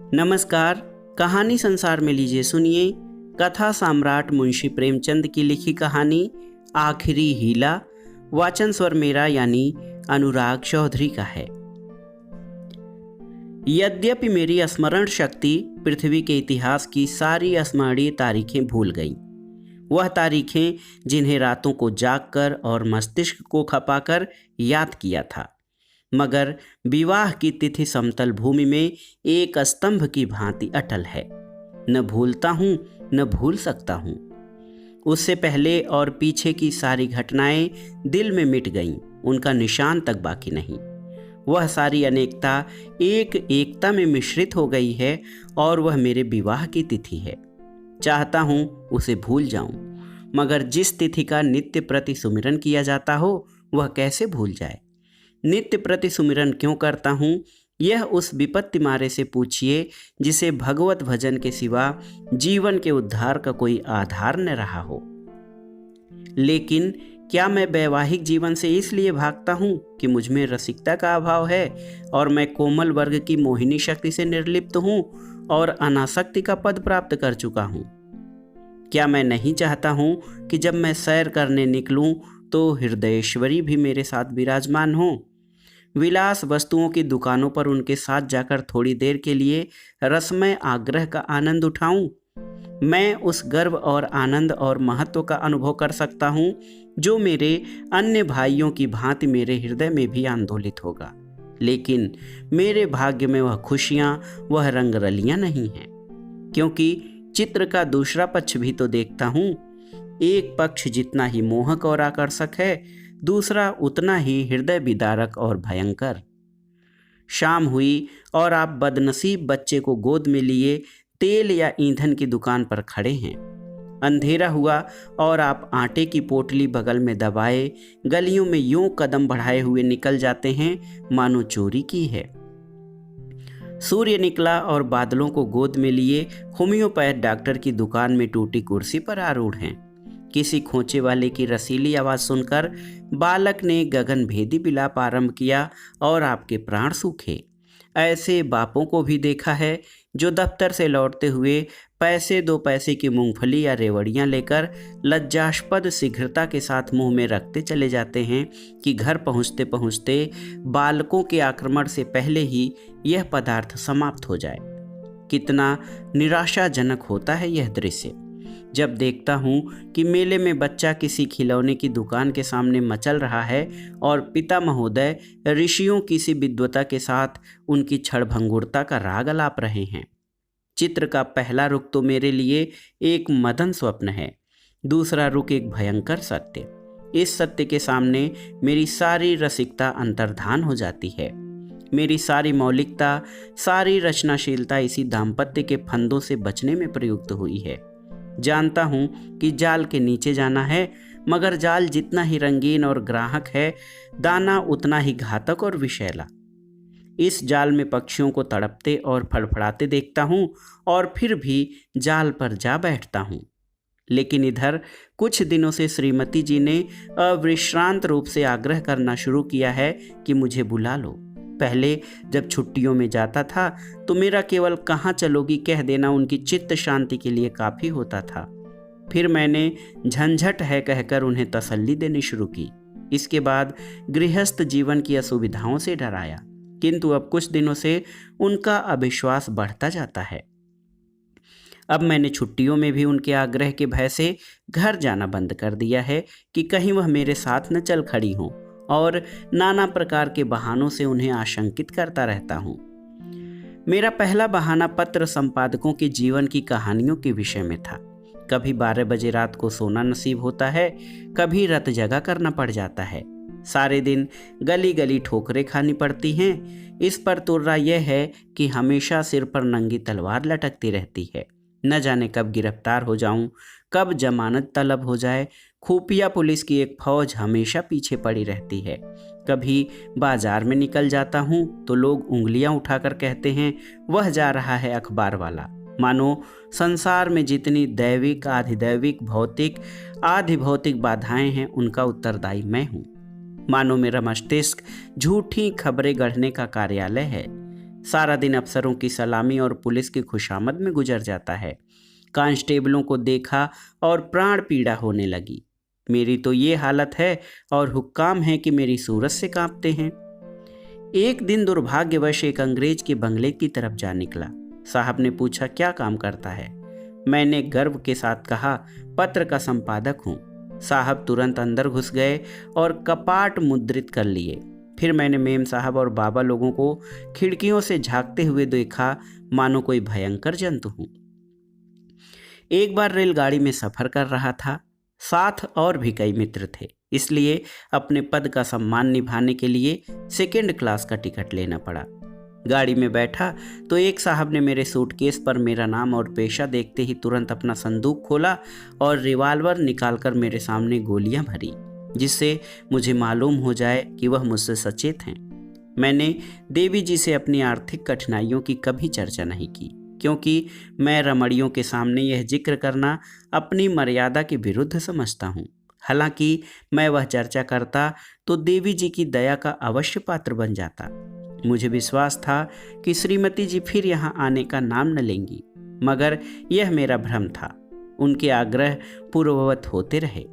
नमस्कार। कहानी संसार में लीजिए सुनिए कथा सम्राट मुंशी प्रेमचंद की लिखी कहानी आखिरी हीला। वाचन स्वर मेरा यानी अनुराग चौधरी का है। यद्यपि मेरी स्मरण शक्ति पृथ्वी के इतिहास की सारी स्मरणीय तारीखें भूल गई, वह तारीखें जिन्हें रातों को जागकर और मस्तिष्क को खपाकर याद किया था, मगर विवाह की तिथि समतल भूमि में एक स्तंभ की भांति अटल है। न भूलता हूँ न भूल सकता हूँ। उससे पहले और पीछे की सारी घटनाएं दिल में मिट गईं, उनका निशान तक बाकी नहीं। वह सारी अनेकता एक एकता में मिश्रित हो गई है और वह मेरे विवाह की तिथि है। चाहता हूँ उसे भूल जाऊं, मगर जिस तिथि का नित्य प्रति सुमिरन किया जाता हो वह कैसे भूल जाए। नित्य प्रति सुमिरन क्यों करता हूँ, यह उस विपत्ति मारे से पूछिए जिसे भगवत भजन के सिवा जीवन के उद्धार का कोई आधार न रहा हो। लेकिन क्या मैं वैवाहिक जीवन से इसलिए भागता हूँ कि मुझ में रसिकता का अभाव है और मैं कोमल वर्ग की मोहिनी शक्ति से निर्लिप्त हूँ और अनासक्ति का पद प्राप्त कर चुका हूँ। क्या मैं नहीं चाहता हूँ कि जब मैं सैर करने निकलूँ तो हृदयेश्वरी भी मेरे साथ विराजमान हो। विलास वस्तुओं की दुकानों पर उनके साथ जाकर थोड़ी देर के लिए रसमय आग्रह का आनंद उठाऊं। मैं उस गर्व और आनंद और महत्व का अनुभव कर सकता हूं जो मेरे अन्य भाइयों की भांति मेरे हृदय में भी आंदोलित होगा। लेकिन मेरे भाग्य में वह खुशियां, वह रंगरलियां नहीं हैं, क्योंकि चित्र का दूसरा पक्ष भी तो देखता हूं। एक पक्ष जितना ही मोहक और आकर्षक है, दूसरा उतना ही हृदय विदारक और भयंकर। शाम हुई और आप बदनसीब बच्चे को गोद में लिए तेल या ईंधन की दुकान पर खड़े हैं। अंधेरा हुआ और आप आटे की पोटली बगल में दबाए गलियों में यूं कदम बढ़ाए हुए निकल जाते हैं मानो चोरी की है। सूर्य निकला और बादलों को गोद में लिए होम्योपैथ डॉक्टर की दुकान में टूटी कुर्सी पर आरूढ़ हैं। किसी खोचे वाले की रसीली आवाज़ सुनकर बालक ने गगन भेदी विलाप आरंभ किया और आपके प्राण सूखे। ऐसे बापों को भी देखा है जो दफ्तर से लौटते हुए पैसे 2 पैसे की मूंगफली या रेवड़ियां लेकर लज्जास्पद शीघ्रता के साथ मुंह में रखते चले जाते हैं कि घर पहुंचते पहुंचते बालकों के आक्रमण से पहले ही यह पदार्थ समाप्त हो जाए। कितना निराशाजनक होता है यह दृश्य जब देखता हूँ कि मेले में बच्चा किसी खिलौने की दुकान के सामने मचल रहा है और पिता महोदय ऋषियों की सी विद्वता के साथ उनकी क्षणभंगुरता का राग अलाप रहे हैं। चित्र का पहला रुख तो मेरे लिए एक मदन स्वप्न है, दूसरा रुख एक भयंकर सत्य। इस सत्य के सामने मेरी सारी रसिकता अंतर्धान हो जाती है। मेरी सारी मौलिकता, सारी रचनाशीलता इसी दाम्पत्य के फंदों से बचने में प्रयुक्त हुई है। जानता हूँ कि जाल के नीचे जाना है, मगर जाल जितना ही रंगीन और ग्राहक है, दाना उतना ही घातक और विषैला। इस जाल में पक्षियों को तड़पते और फड़फड़ाते देखता हूँ और फिर भी जाल पर जा बैठता हूँ। लेकिन इधर कुछ दिनों से श्रीमती जी ने अविश्रांत रूप से आग्रह करना शुरू किया है कि मुझे बुला लो। पहले जब छुट्टियों में जाता था तो मेरा केवल कहाँ चलोगी कह देना उनकी चित्त शांति के लिए काफ़ी होता था। फिर मैंने झंझट है कहकर उन्हें तसल्ली देनी शुरू की। इसके बाद गृहस्थ जीवन की असुविधाओं से डराया, किंतु अब कुछ दिनों से उनका अविश्वास बढ़ता जाता है। अब मैंने छुट्टियों में भी उनके आग्रह के भय से घर जाना बंद कर दिया है कि कहीं वह मेरे साथ न चल खड़ी हों, और नाना प्रकार के बहानों से उन्हें आशंकित करता रहता हूँ। मेरा पहला बहाना पत्र संपादकों के जीवन की कहानियों के विषय में था। कभी 12 बजे रात को सोना नसीब होता है, कभी रत जगा करना पड़ जाता है। सारे दिन गली गली ठोकरें खानी पड़ती हैं। इस पर तुर्रा यह है कि हमेशा सिर पर नंगी तलवार लटकती रहती है। न जाने कब गिरफ्तार हो जाऊं, कब जमानत तलब हो जाए। खुफिया पुलिस की एक फौज हमेशा पीछे पड़ी रहती है। कभी बाजार में निकल जाता हूँ तो लोग उंगलियां उठाकर कहते हैं वह जा रहा है अखबार वाला, मानो संसार में जितनी दैविक, आधिदैविक, भौतिक, आधिभौतिक बाधाएं हैं उनका उत्तरदायी मैं हूँ। मानो मेरा मस्तिष्क झूठी खबरें गढ़ने का कार्यालय है। सारा दिन अफसरों की सलामी और पुलिस की खुशामद में गुजर जाता है। कांस्टेबलों को देखा और प्राण पीड़ा होने लगी। मेरी तो ये हालत है और हुक्काम है कि मेरी सूरत से कांपते हैं। एक दिन दुर्भाग्यवश एक अंग्रेज के बंगले की तरफ जा निकला। साहब ने पूछा, क्या काम करता है? मैंने गर्व के साथ कहा, पत्र का संपादक हूँ। साहब तुरंत अंदर घुस गए और कपाट मुद्रित कर लिए। फिर मैंने मेम साहब और बाबा लोगों को खिड़कियों से झांकते हुए देखा, मानो कोई भयंकर जंतु हूँ। एक बार रेलगाड़ी में सफर कर रहा था, साथ और भी कई मित्र थे, इसलिए अपने पद का सम्मान निभाने के लिए सेकेंड क्लास का टिकट लेना पड़ा। गाड़ी में बैठा तो एक साहब ने मेरे सूटकेस पर मेरा नाम और पेशा देखते ही तुरंत अपना संदूक खोला और रिवाल्वर निकालकर मेरे सामने गोलियां भरी, जिससे मुझे मालूम हो जाए कि वह मुझसे सचेत हैं। मैंने देवी जी से अपनी आर्थिक कठिनाइयों की कभी चर्चा नहीं की, क्योंकि मैं रमणियों के सामने यह जिक्र करना अपनी मर्यादा के विरुद्ध समझता हूँ। हालांकि मैं वह चर्चा करता तो देवी जी की दया का अवश्य पात्र बन जाता। मुझे विश्वास था कि श्रीमती जी फिर यहाँ आने का नाम न लेंगी, मगर यह मेरा भ्रम था। उनके आग्रह पूर्ववत होते रहे।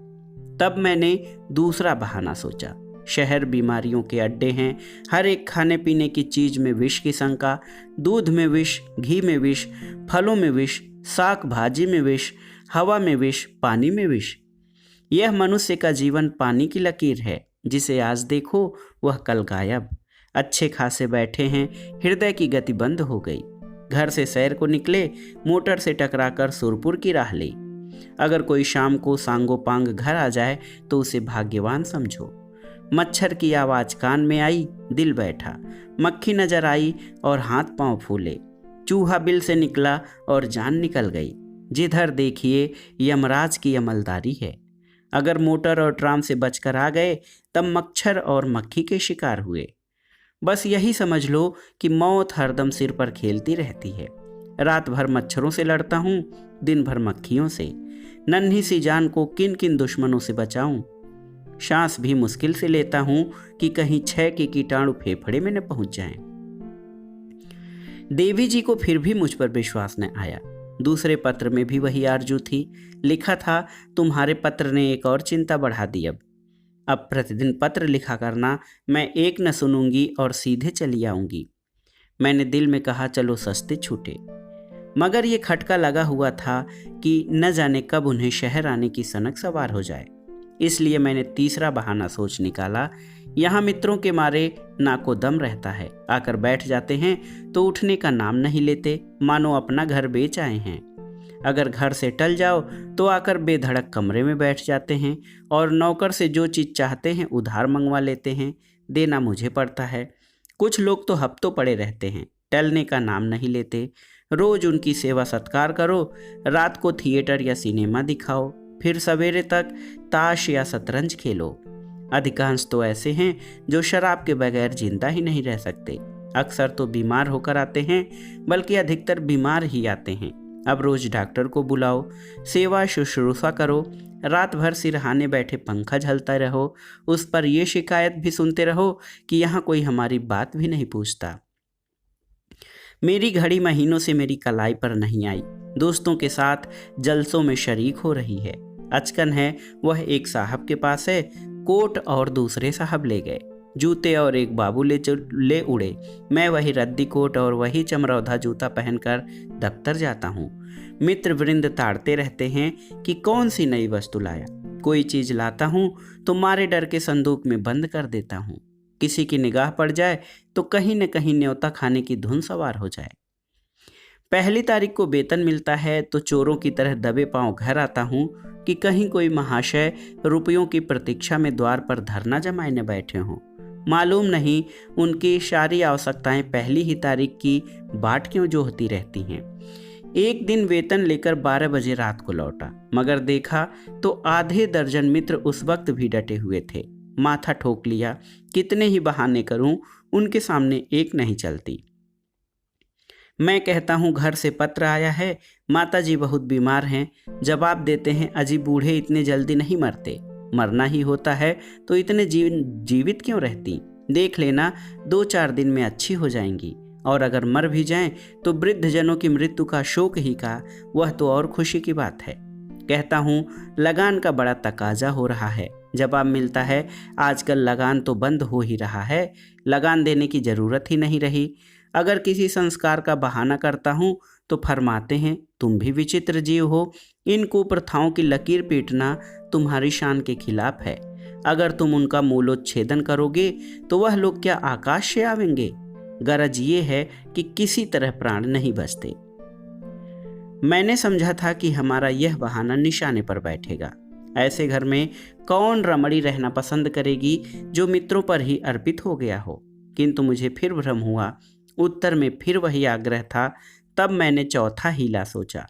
तब मैंने दूसरा बहाना सोचा। शहर बीमारियों के अड्डे हैं, हर एक खाने पीने की चीज में विष की शंका, दूध में विष, घी में विष, फलों में विष, साग भाजी में विष, हवा में विष, पानी में विष। यह मनुष्य का जीवन पानी की लकीर है, जिसे आज देखो वह कल गायब। अच्छे खासे बैठे हैं, हृदय की गति बंद हो गई। घर से सैर को निकले, मोटर से टकराकर सुरपुर की राह ली। अगर कोई शाम को सांगो पांग घर आ जाए तो उसे भाग्यवान समझो। मच्छर की आवाज कान में आई, दिल बैठा। मक्खी नजर आई और हाथ पांव फूले। चूहा बिल से निकला और जान निकल गई। जिधर देखिए यमराज की अमलदारी है। अगर मोटर और ट्राम से बचकर आ गए तब मच्छर और मक्खी के शिकार हुए। बस यही समझ लो कि मौत हरदम सिर पर खेलती रहती है। रात भर मच्छरों से लड़ता हूँ, दिन भर मक्खियों से। नन्ही सी जान को किन किन दुश्मनों से बचाऊं। सांस भी मुश्किल से लेता हूं कि कहीं 6 के कीटाणु फेफड़े में न पहुंच जाएं। देवी जी को फिर भी मुझ पर विश्वास न आया। दूसरे पत्र में भी वही आरजू थी। लिखा था, तुम्हारे पत्र ने एक और चिंता बढ़ा दी। अब प्रतिदिन पत्र लिखा करना, मैं एक न सुनूंगी और सीधे चली आऊंगी। मैंने दिल में कहा, चलो सस्ते छूटे। मगर ये खटका लगा हुआ था कि न जाने कब उन्हें शहर आने की सनक सवार हो जाए। इसलिए मैंने तीसरा बहाना सोच निकाला। यहाँ मित्रों के मारे नाको दम रहता है। आकर बैठ जाते हैं तो उठने का नाम नहीं लेते, मानो अपना घर बेच आए हैं। अगर घर से टल जाओ तो आकर बेधड़क कमरे में बैठ जाते हैं और नौकर से जो चीज़ चाहते हैं उधार मंगवा लेते हैं। देना मुझे पड़ता है। कुछ लोग तो हफ्तों पड़े रहते हैं, टलने का नाम नहीं लेते। रोज उनकी सेवा सत्कार करो, रात को थिएटर या सिनेमा दिखाओ, फिर सवेरे तक ताश या शतरंज खेलो। अधिकांश तो ऐसे हैं जो शराब के बगैर जिंदा ही नहीं रह सकते। अक्सर तो बीमार होकर आते हैं, बल्कि अधिकतर बीमार ही आते हैं। अब रोज डॉक्टर को बुलाओ, सेवा शुश्रूषा करो, रात भर सिरहाने बैठे पंखा झलता रहो, उस पर यह शिकायत भी सुनते रहो कि यहाँ कोई हमारी बात भी नहीं पूछता। मेरी घड़ी महीनों से मेरी कलाई पर नहीं आई। दोस्तों के साथ जलसों में शरीक हो रही है। अचकन है वह एक साहब के पास है, कोट और दूसरे साहब ले गए। जूते और एक बाबू ले उड़े। मैं वही रद्दी कोट और वही चमरौधा जूता पहनकर दफ्तर जाता हूँ। मित्र वृंद ताड़ते रहते हैं कि कौन सी नई वस्तु लाया। कोई चीज लाता हूँ तो मारे डर के संदूक में बंद कर देता हूँ। किसी की निगाह पड़ जाए तो कहीं न कहीं न्योता खाने की धुन सवार हो जाए। 1 तारीख को वेतन मिलता है तो चोरों की तरह दबे पांव घर आता हूँ कि कहीं कोई महाशय रुपयों की प्रतीक्षा में द्वार पर धरना जमाए न बैठे हों। मालूम नहीं उनकी सारी आवश्यकताएं 1 तारीख की बाट क्यों जो होती रहती हैं। एक दिन वेतन लेकर 12 बजे रात को लौटा, मगर देखा तो आधे दर्जन मित्र उस वक्त भी डटे हुए थे। माथा ठोक लिया, कितने ही बहाने करूं, उनके सामने एक नहीं चलती। मैं कहता हूं घर से पत्र आया है, माताजी बहुत बीमार हैं। जवाब देते हैं, अजी बूढ़े इतने जल्दी नहीं मरते, मरना ही होता है तो इतने जीवित क्यों रहती, देख लेना 2-4 दिन में अच्छी हो जाएंगी और अगर मर भी जाएं तो वृद्धजनों की मृत्यु का शोक ही का, वह तो और खुशी की बात है। कहता हूँ लगान का बड़ा तकाजा हो रहा है। जवाब मिलता है आजकल लगान तो बंद हो ही रहा है, लगान देने की जरूरत ही नहीं रही। अगर किसी संस्कार का बहाना करता हूँ तो फरमाते हैं तुम भी विचित्र जीव हो, इन कुप्रथाओं की लकीर पीटना तुम्हारी शान के खिलाफ है। अगर तुम उनका मूलोच्छेदन करोगे तो वह लोग क्या आकाश से आवेंगे? गरज ये है कि किसी तरह प्राण नहीं बचते। मैंने समझा था कि हमारा यह बहाना निशाने पर बैठेगा। ऐसे घर में कौन रमणी रहना पसंद करेगी जो मित्रों पर ही अर्पित हो गया हो? किंतु मुझे फिर भ्रम हुआ। उत्तर में फिर वही आग्रह था। तब मैंने चौथा हीला सोचा।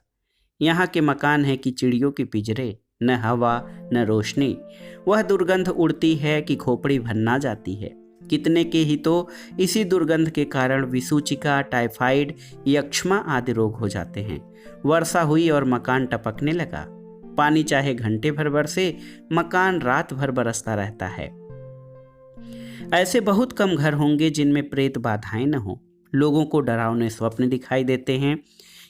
यहाँ के मकान है कि चिड़ियों के पिंजरे, न हवा न रोशनी। वह दुर्गंध उड़ती है कि खोपड़ी भन्ना जाती है। कितने के ही तो इसी दुर्गंध के कारण विसूचिका, टाइफाइड, यक्ष्मा आदि रोग हो जाते हैं। वर्षा हुई और मकान टपकने लगा। पानी चाहे घंटे भर बरसे, मकान रात भर बरसता रहता है। ऐसे बहुत कम घर होंगे जिनमें प्रेत बाधाएं न हो। लोगों को डरावने स्वप्न दिखाई देते हैं।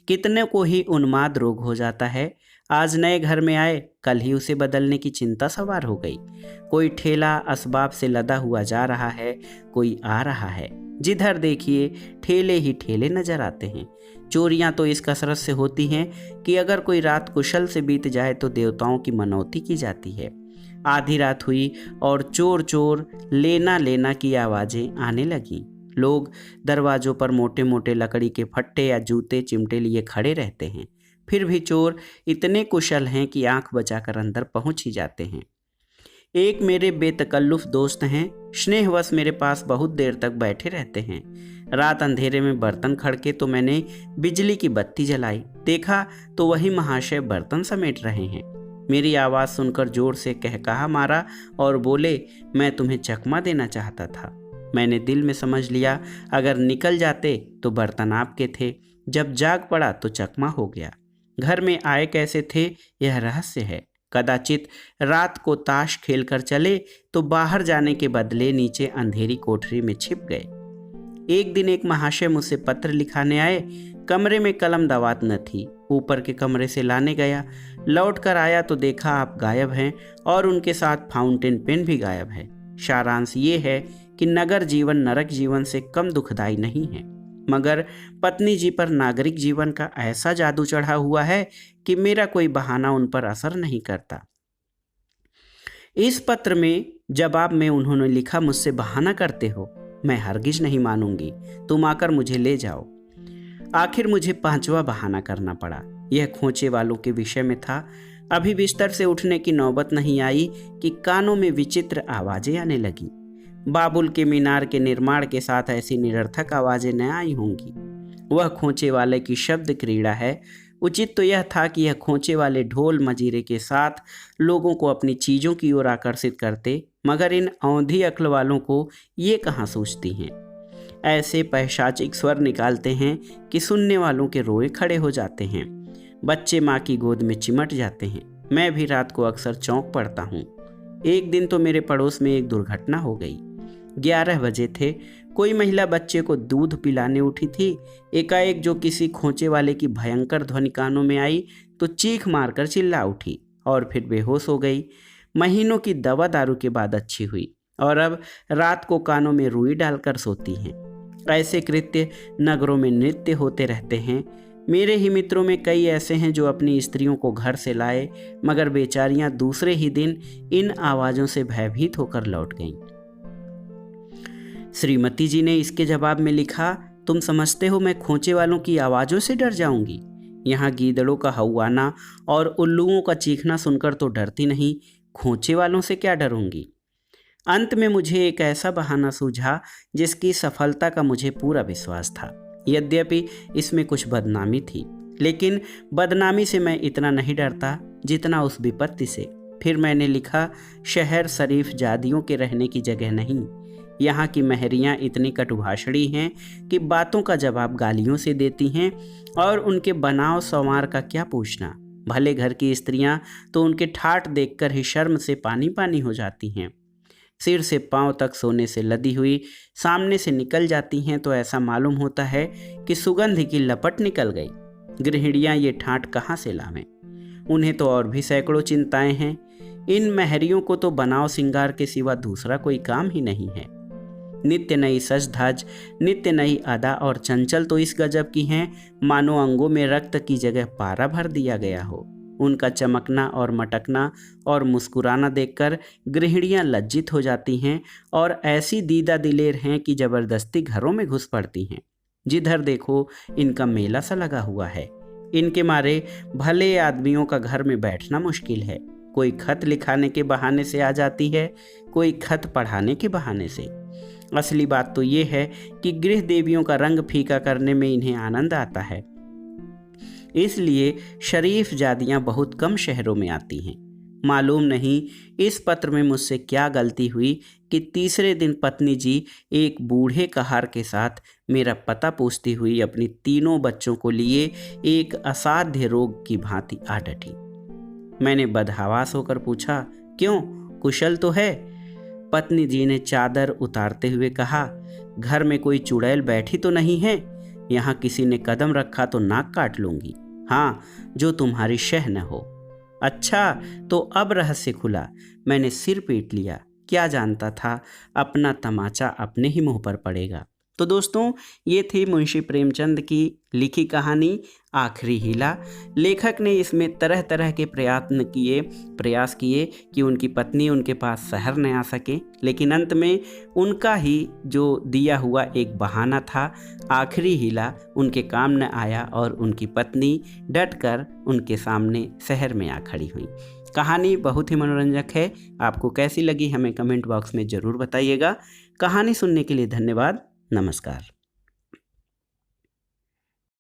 कितने को ही उन्माद रोग हो जाता है। आज नए घर में आए, कल ही उसे बदलने की चिंता सवार हो गई। कोई ठेला असबाब से लदा हुआ जा रहा है, कोई आ रहा है। जिधर देखिए ठेले ही ठेले नजर आते हैं। चोरियां तो इस कसरत से होती हैं कि अगर कोई रात कुशल से बीत जाए तो देवताओं की मनौती की जाती है। आधी रात हुई और चोर चोर लेना लेना की आवाजें आने लगीं। लोग दरवाजों पर मोटे मोटे लकड़ी के फट्टे या जूते चिमटे लिए खड़े रहते हैं। फिर भी चोर इतने कुशल हैं कि आंख बचाकर अंदर पहुंच ही जाते हैं। एक मेरे बेतकल्लुफ दोस्त हैं, स्नेहवश मेरे पास बहुत देर तक बैठे रहते हैं। रात अंधेरे में बर्तन खड़के तो मैंने बिजली की बत्ती जलाई। देखा तो वही महाशय बर्तन समेट रहे हैं। मेरी आवाज़ सुनकर जोर से कहकहा मारा और बोले, मैं तुम्हें चकमा देना चाहता था। मैंने दिल में समझ लिया अगर निकल जाते तो बर्तन आपके थे। जब जाग पड़ा तो चकमा हो गया। घर में आए कैसे थे यह रहस्य है। कदाचित रात को ताश खेलकर चले तो बाहर जाने के बदले नीचे अंधेरी कोठरी में छिप गए। एक दिन एक महाशय मुझसे पत्र लिखाने आए। कमरे में कलम दवात न थी। ऊपर के कमरे से लाने गया। लौट कर आया तो देखा आप गायब हैं और उनके साथ फाउंटेन पेन भी गायब है। सारांश ये है कि नगर जीवन नरक जीवन से कम दुखदाई नहीं है, मगर पत्नी जी पर नागरिक जीवन का ऐसा जादू चढ़ा हुआ है कि मेरा कोई बहाना उन पर असर नहीं करता। इस पत्र में जवाब में उन्होंने लिखा, मुझसे बहाना करते हो, मैं हरगिज नहीं मानूंगी, तुम आकर मुझे ले जाओ। आखिर मुझे पांचवा बहाना करना पड़ा। यह खोचे वालों के विषय में था। अभी बिस्तर से उठने की नौबत नहीं आई कि कानों में विचित्र आवाजें आने लगी। बाबुल के मीनार के निर्माण के साथ ऐसी निरर्थक आवाजें न आई होंगी। वह खोचे वाले की शब्द क्रीड़ा है। उचित तो यह था कि यह खोचे वाले ढोल मजीरे के साथ लोगों को अपनी चीज़ों की ओर आकर्षित करते, मगर इन औंधी अक्ल वालों को ये कहाँ सोचती हैं। ऐसे पैशाचिक स्वर निकालते हैं कि सुनने वालों के रोए खड़े हो जाते हैं। बच्चे माँ की गोद में चिमट जाते हैं। मैं भी रात को अक्सर चौंक पड़ता हूँ। एक दिन तो मेरे पड़ोस में एक दुर्घटना हो गई। 11 बजे थे। कोई महिला बच्चे को दूध पिलाने उठी थी। एकाएक जो किसी खोचे वाले की भयंकर ध्वनि कानों में आई तो चीख मारकर चिल्ला उठी और फिर बेहोश हो गई। महीनों की दवा दारू के बाद अच्छी हुई और अब रात को कानों में रुई डालकर सोती हैं। ऐसे कृत्य नगरों में नृत्य होते रहते हैं। मेरे ही मित्रों में कई ऐसे हैं जो अपनी स्त्रियों को घर से लाए, मगर बेचारियां दूसरे ही दिन इन आवाज़ों से भयभीत होकर लौट गईं। श्रीमती जी ने इसके जवाब में लिखा, तुम समझते हो मैं खोचे वालों की आवाज़ों से डर जाऊंगी? यहाँ गीदड़ों का हौवाना और उल्लुओं का चीखना सुनकर तो डरती नहीं, खोचे वालों से क्या डरूंगी? अंत में मुझे एक ऐसा बहाना सूझा जिसकी सफलता का मुझे पूरा विश्वास था। यद्यपि इसमें कुछ बदनामी थी, लेकिन बदनामी से मैं इतना नहीं डरता जितना उस विपत्ति से। फिर मैंने लिखा, शहर शरीफ जादियों के रहने की जगह नहीं। यहाँ की महरियाँ इतनी कटुभाषणी हैं कि बातों का जवाब गालियों से देती हैं, और उनके बनाव संवार का क्या पूछना। भले घर की स्त्रियाँ तो उनके ठाठ देखकर ही शर्म से पानी पानी हो जाती हैं। सिर से पांव तक सोने से लदी हुई सामने से निकल जाती हैं तो ऐसा मालूम होता है कि सुगंध की लपट निकल गई। गृहिणियां ये ठाट कहाँ से लावें? उन्हें तो और भी सैकड़ों चिंताएं हैं। इन महरियों को तो बनाव सिंगार के सिवा दूसरा कोई काम ही नहीं है। नित्य नई सज धज, नित्य नई अदा और चंचल तो इस गजब की हैं मानो अंगों में रक्त की जगह पारा भर दिया गया हो। उनका चमकना और मटकना और मुस्कुराना देखकर गृहिणियां लज्जित हो जाती हैं और ऐसी दीदा दिलेर हैं कि जबरदस्ती घरों में घुस पड़ती हैं। जिधर देखो इनका मेला सा लगा हुआ है। इनके मारे भले आदमियों का घर में बैठना मुश्किल है। कोई खत लिखाने के बहाने से आ जाती है, कोई खत पढ़ाने के बहाने से। असली बात तो ये है कि गृह देवियों का रंग फीका करने में इन्हें आनंद आता है। इसलिए शरीफ जादियां बहुत कम शहरों में आती हैं। मालूम नहीं इस पत्र में मुझसे क्या गलती हुई कि तीसरे दिन पत्नी जी एक बूढ़े कहार के साथ मेरा पता पूछती हुई अपनी तीनों बच्चों को लिए एक असाध्य रोग की भांति आ डटी। मैंने बदहवास होकर पूछा, क्यों, कुशल तो है? पत्नी जी ने चादर उतारते हुए कहा, घर में कोई चुड़ैल बैठी तो नहीं है? यहाँ किसी ने कदम रखा तो नाक काट लूंगी। हाँ, जो तुम्हारी शह न हो। अच्छा, तो अब रहस्य खुला। मैंने सिर पीट लिया। क्या जानता था अपना तमाचा अपने ही मुंह पर पड़ेगा। तो दोस्तों, ये थी मुंशी प्रेमचंद की लिखी कहानी आखिरी हीला। लेखक ने इसमें तरह तरह के प्रयास किए कि उनकी पत्नी उनके पास शहर न आ सके, लेकिन अंत में उनका ही जो दिया हुआ एक बहाना था, आखिरी हीला उनके काम न आया और उनकी पत्नी डटकर उनके सामने शहर में आ खड़ी हुई। कहानी बहुत ही मनोरंजक है। आपको कैसी लगी हमें कमेंट बॉक्स में ज़रूर बताइएगा। कहानी सुनने के लिए धन्यवाद। नमस्कार।